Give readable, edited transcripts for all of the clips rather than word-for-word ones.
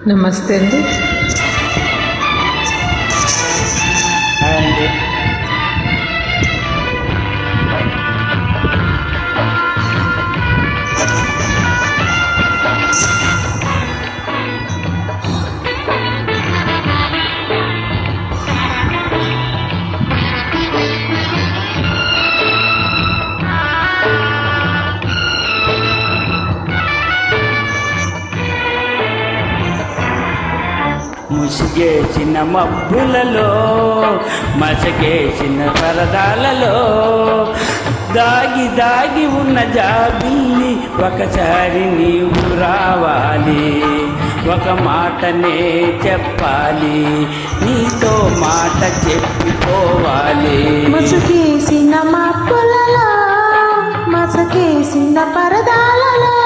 నమస్తే అండి. అండి ముసిగేసిన మబ్బులలో మసకేసిన పరదాలలో దాగి దాగి ఉన్న జాబిల్లి ఒకసారి నీవు రావాలి, ఒక మాటనే చెప్పాలి, నీతో మాట చెప్పిపోవాలి. ముసుగేసిన మబ్బులలో మసకేసిన పరదాలలో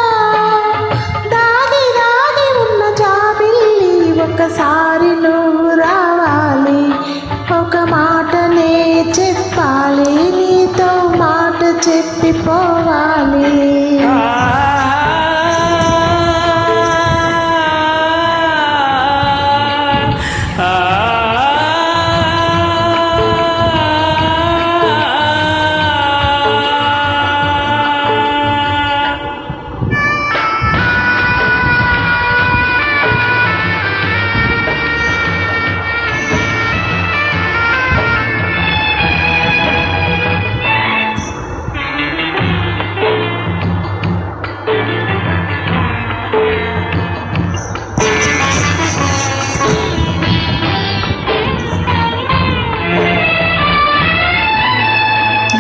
దాగి దాగి ఉన్న జాబిల్లి ఒకసారి నువ్వు రావాలి, ఒక మాటనే చెప్పాలి, నీతో మాట చెప్పిపోవాలి.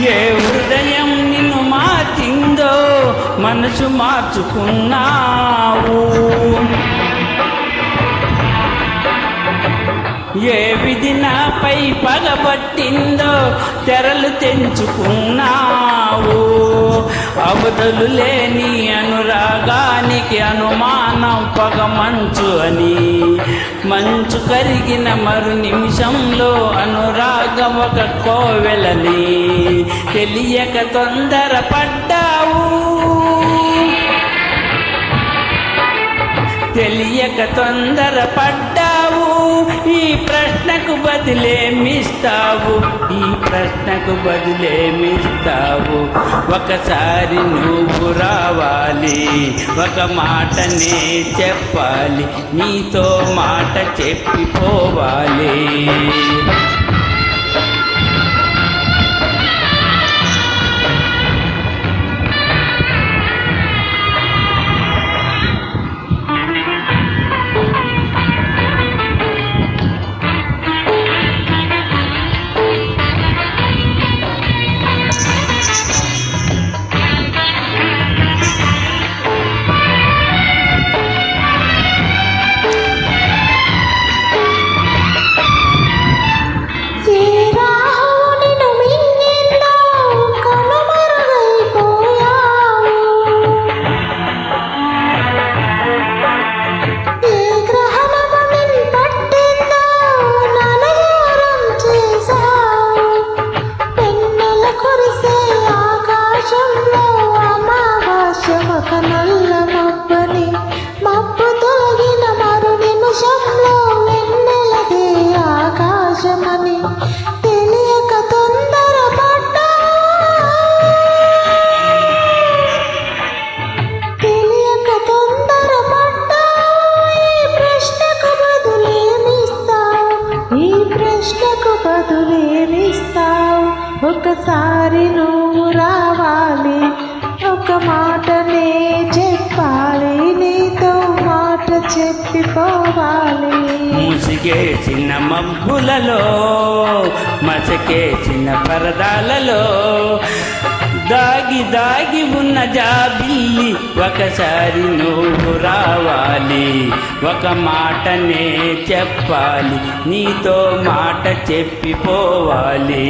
ఏ హృదయం నిన్ను మార్చిందో మనసు మార్చుకున్నావు, ఏ విధి నాపై పగబట్టిందో తెరలు తెంచుకున్నావు. అవధులు లేని అనురాగానికి అనుమానం పొగ మంచు అని, మంచు కరిగిన మరు నిమిషంలో అనురాగం ఒక కోవెలని, తెలియక తొందరపడ్డావు, తెలియక తొందరపడ్డావు. ఈ ప్రశ్నకు బదులేమిస్తావు, ఈ ప్రశ్నకు బదులేమిస్తావు. ఒకసారి నువ్వు రావాలి, ఒక మాటనే చెప్పాలి, నీతో మాట చెప్పిపోవాలి. ఒక నల్ల మబ్బని మబ్బు తొలగిన మరు నిమిషంలో వెన్నెలదే ఆకాశమని, తెలియక తొందరపడ్డా, తెలియక తొందరపడ్డా. ఈ ప్రశ్నకు బదులేమిస్తావు, ఈ ప్రశ్నకు బదులేమిస్తావు. ఒకసారి నువ్వు రావాలి, ఒక మాటనే చెప్పాలి, నీతో మాట చెప్పిపోవాలి. ముసిగేసిన మబ్బులలో మసకేసిన పరదాలలో దాగి దాగి ఉన్న జాబిల్లి ఒకసారి నువ్వు రావాలి, ఒక మాటనే చెప్పాలి, నీతో మాట చెప్పిపోవాలి.